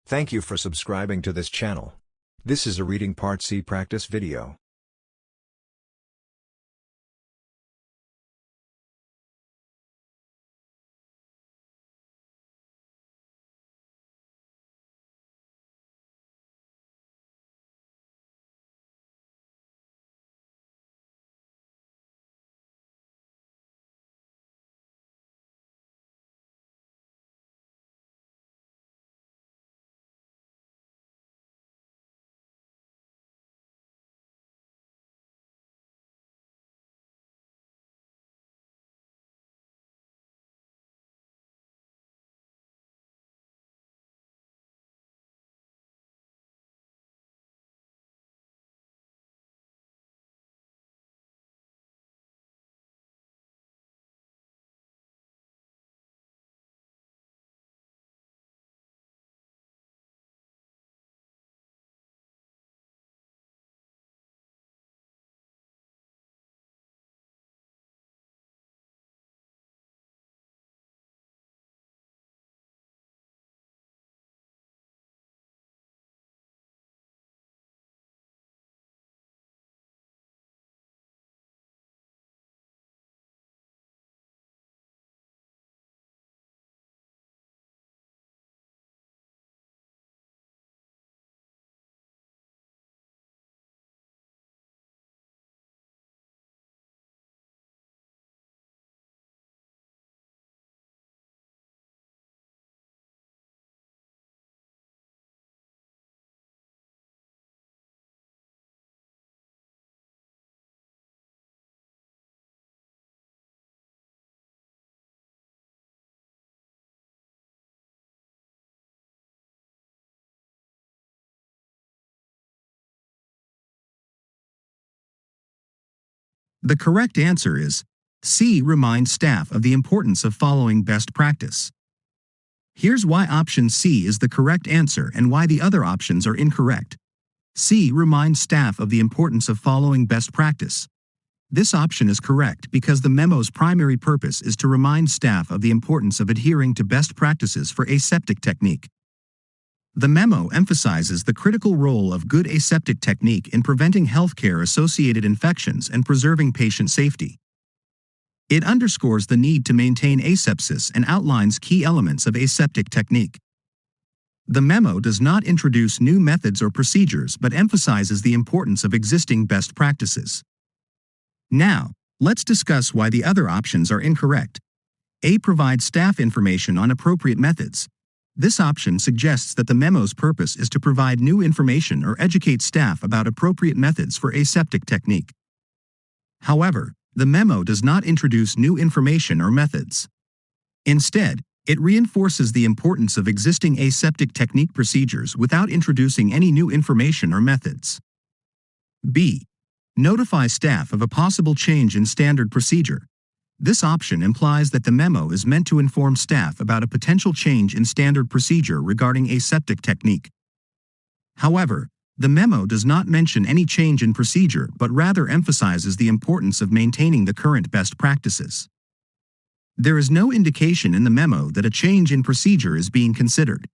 Thank you for subscribing to this channel. This is a Reading Part C practice video. The correct answer is C. Remind staff of the importance of following best practice. Here's why option C is the correct answer and why the other options are incorrect. C. Remind staff of the importance of following best practice. This option is correct because the memo's primary purpose is to remind staff of the importance of adhering to best practices for aseptic technique. The memo emphasizes the critical role of good aseptic technique in preventing healthcare-associated infections and preserving patient safety. It underscores the need to maintain asepsis and outlines key elements of aseptic technique. The memo does not introduce new methods or procedures but emphasizes the importance of existing best practices. Now, let's discuss why the other options are incorrect. A. Provides staff information on appropriate methods. This option suggests that the memo's purpose is to provide new information or educate staff about appropriate methods for aseptic technique. However, the memo does not introduce new information or methods. Instead, it reinforces the importance of existing aseptic technique procedures without introducing any new information or methods. B. Notify staff of a possible change in standard procedure. This option implies that the memo is meant to inform staff about a potential change in standard procedure regarding aseptic technique. However, the memo does not mention any change in procedure but rather emphasizes the importance of maintaining the current best practices. There is no indication in the memo that a change in procedure is being considered.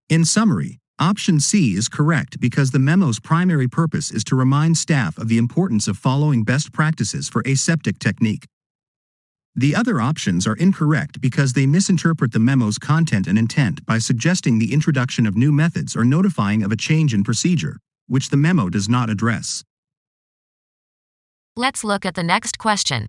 In summary, option C is correct because the memo's primary purpose is to remind staff of the importance of following best practices for aseptic technique. The other options are incorrect because they misinterpret the memo's content and intent by suggesting the introduction of new methods or notifying of a change in procedure, which the memo does not address. Let's look at the next question.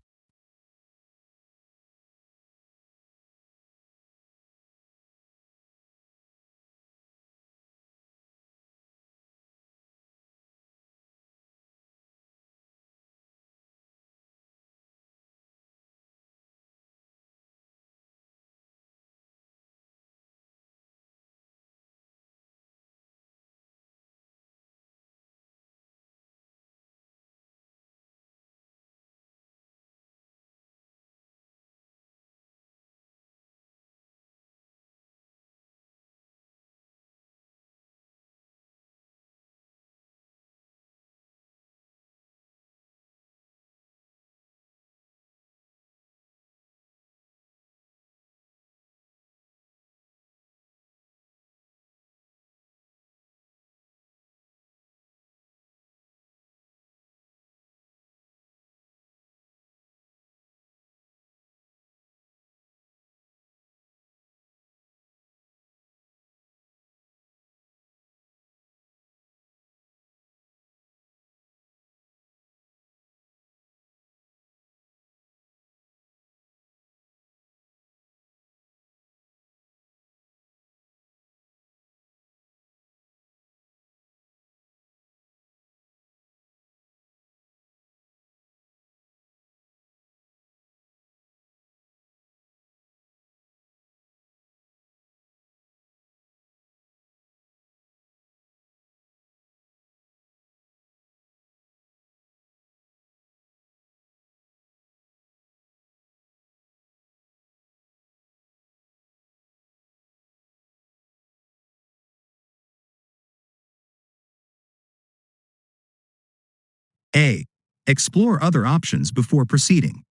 A. Explore other options before proceeding.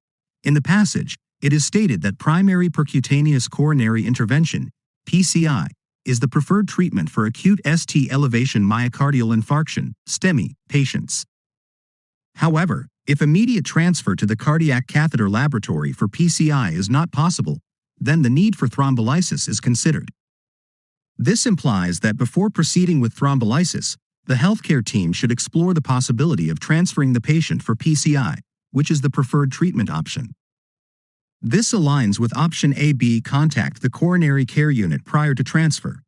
In the passage, it is stated that primary percutaneous coronary intervention, PCI, is the preferred treatment for acute ST elevation myocardial infarction, STEMI, patients. However, if immediate transfer to the cardiac catheter laboratory for PCI is not possible, then the need for thrombolysis is considered. This implies that before proceeding with thrombolysis, the healthcare team should explore the possibility of transferring the patient for PCI, which is the preferred treatment option. This aligns with option A-B. Contact the coronary care unit prior to transfer.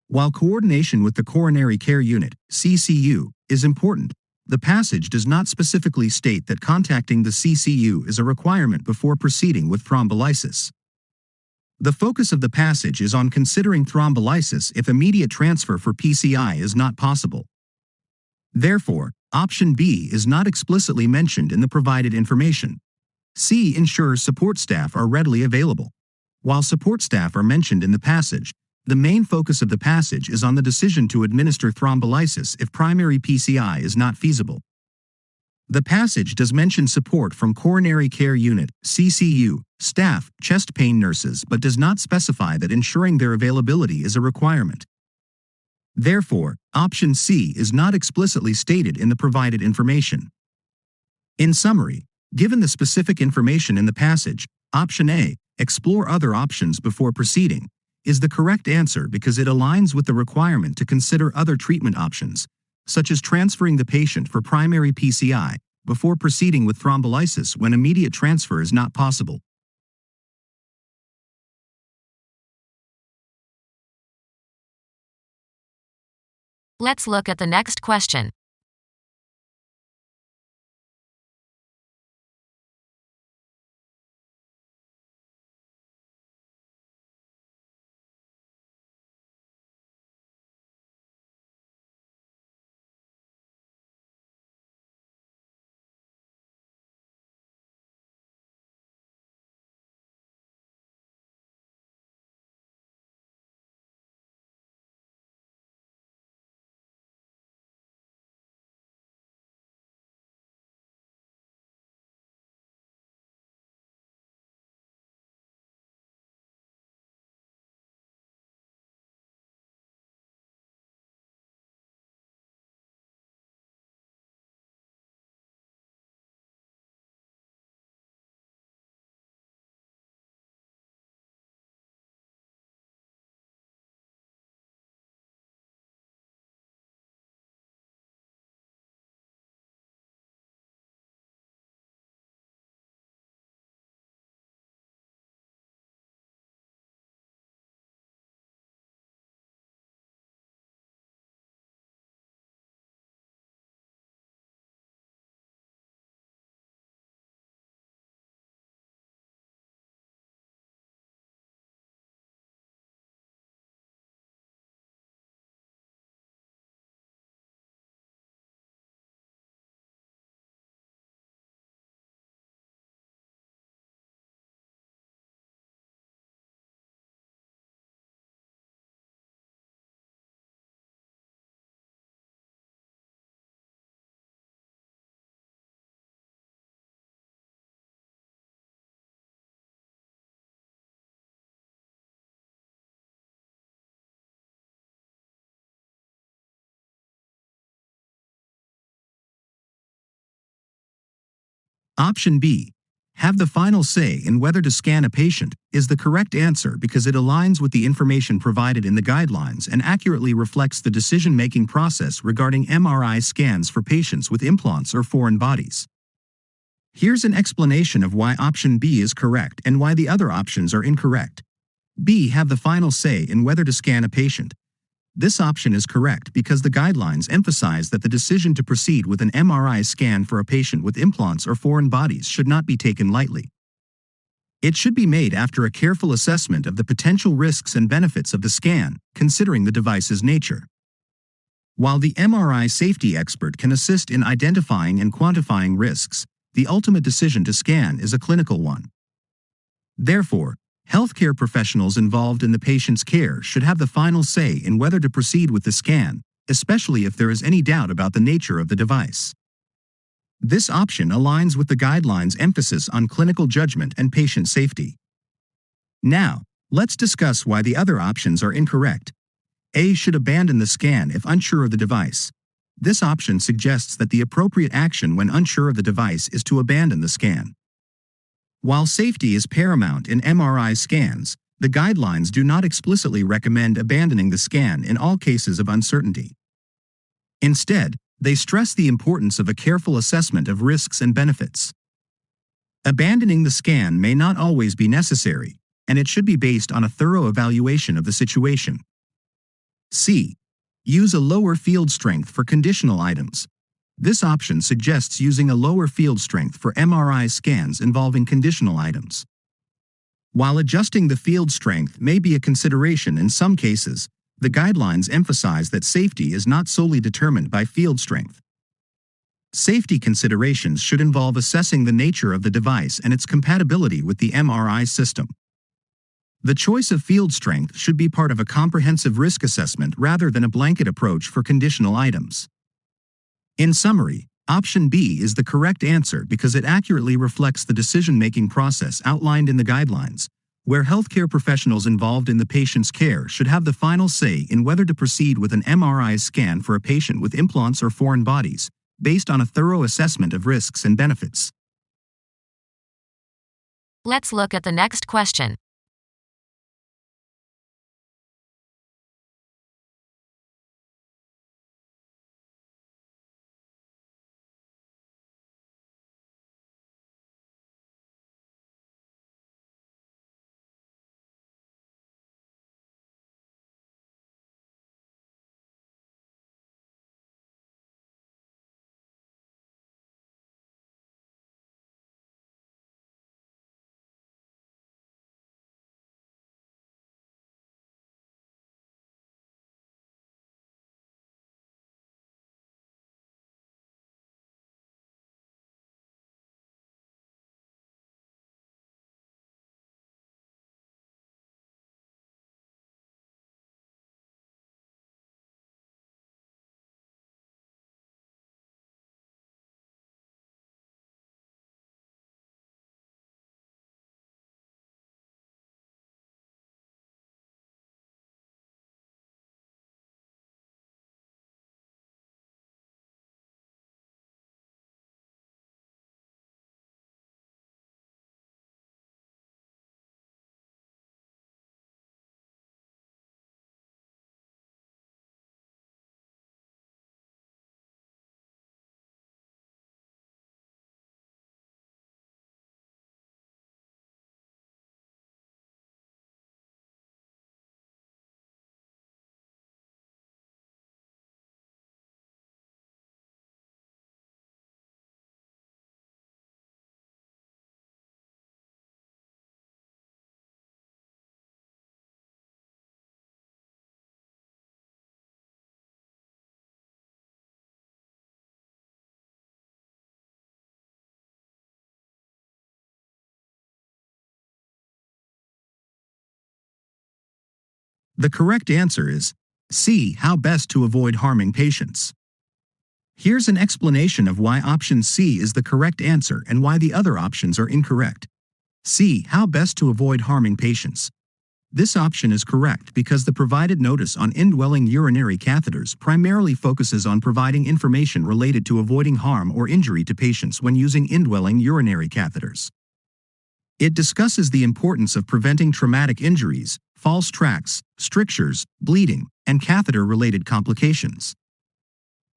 While coordination with the coronary care unit, CCU, is important, the passage does not specifically state that contacting the CCU is a requirement before proceeding with thrombolysis. The focus of the passage is on considering thrombolysis if immediate transfer for PCI is not possible. Therefore, option B is not explicitly mentioned in the provided information. C ensures support staff are readily available. While support staff are mentioned in the passage, the main focus of the passage is on the decision to administer thrombolysis if primary PCI is not feasible. The passage does mention support from coronary care unit, CCU, staff, chest pain nurses, but does not specify that ensuring their availability is a requirement. Therefore, option C is not explicitly stated in the provided information. In summary, given the specific information in the passage, option A, explore other options before proceeding, is the correct answer because it aligns with the requirement to consider other treatment options, such as transferring the patient for primary PCI, before proceeding with thrombolysis when immediate transfer is not possible. Let's look at the next question. Option B, have the final say in whether to scan a patient, is the correct answer because it aligns with the information provided in the guidelines and accurately reflects the decision-making process regarding MRI scans for patients with implants or foreign bodies. Here's an explanation of why option B is correct and why the other options are incorrect. B, have the final say in whether to scan a patient. This option is correct because the guidelines emphasize that the decision to proceed with an MRI scan for a patient with implants or foreign bodies should not be taken lightly. It should be made after a careful assessment of the potential risks and benefits of the scan, considering the device's nature. While the MRI safety expert can assist in identifying and quantifying risks, the ultimate decision to scan is a clinical one. Therefore, healthcare professionals involved in the patient's care should have the final say in whether to proceed with the scan, especially if there is any doubt about the nature of the device. This option aligns with the guidelines' emphasis on clinical judgment and patient safety. Now, let's discuss why the other options are incorrect. A should abandon the scan if unsure of the device. This option suggests that the appropriate action when unsure of the device is to abandon the scan. While safety is paramount in MRI scans, the guidelines do not explicitly recommend abandoning the scan in all cases of uncertainty. Instead, they stress the importance of a careful assessment of risks and benefits. Abandoning the scan may not always be necessary, and it should be based on a thorough evaluation of the situation. C. Use a lower field strength for conditional items. This option suggests using a lower field strength for MRI scans involving conditional items. While adjusting the field strength may be a consideration in some cases, the guidelines emphasize that safety is not solely determined by field strength. Safety considerations should involve assessing the nature of the device and its compatibility with the MRI system. The choice of field strength should be part of a comprehensive risk assessment rather than a blanket approach for conditional items. In summary, option B is the correct answer because it accurately reflects the decision-making process outlined in the guidelines, where healthcare professionals involved in the patient's care should have the final say in whether to proceed with an MRI scan for a patient with implants or foreign bodies, based on a thorough assessment of risks and benefits. Let's look at the next question. The correct answer is C. How best to avoid harming patients. Here's an explanation of why option C is the correct answer and why the other options are incorrect. C. How best to avoid harming patients. This option is correct because the provided notice on indwelling urinary catheters primarily focuses on providing information related to avoiding harm or injury to patients when using indwelling urinary catheters. It discusses the importance of preventing traumatic injuries, false tracts, strictures, bleeding, and catheter-related complications.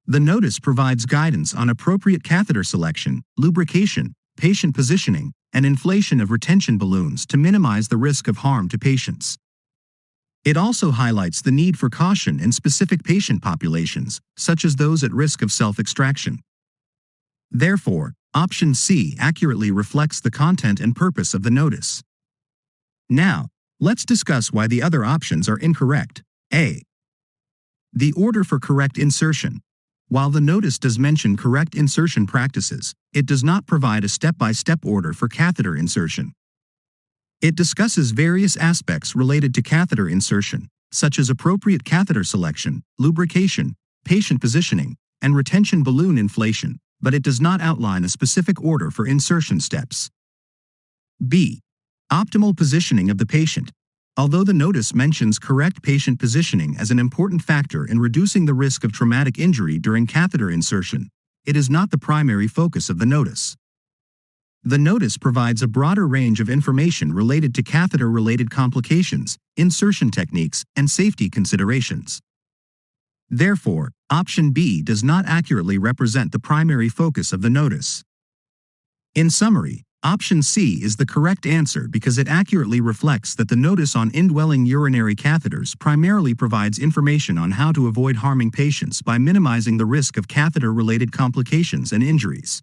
The notice provides guidance on appropriate catheter selection, lubrication, patient positioning, and inflation of retention balloons to minimize the risk of harm to patients. It also highlights the need for caution in specific patient populations, such as those at risk of self-extraction. Therefore, option C accurately reflects the content and purpose of the notice. Now, let's discuss why the other options are incorrect. A. The order for correct insertion. While the notice does mention correct insertion practices, it does not provide a step-by-step order for catheter insertion. It discusses various aspects related to catheter insertion, such as appropriate catheter selection, lubrication, patient positioning, and retention balloon inflation, but it does not outline a specific order for insertion steps. B. Optimal positioning of the patient. Although the notice mentions correct patient positioning as an important factor in reducing the risk of traumatic injury during catheter insertion, it is not the primary focus of the notice. The notice provides a broader range of information related to catheter-related complications, insertion techniques, and safety considerations. Therefore, option B does not accurately represent the primary focus of the notice. In summary, option C is the correct answer because it accurately reflects that the notice on indwelling urinary catheters primarily provides information on how to avoid harming patients by minimizing the risk of catheter-related complications and injuries.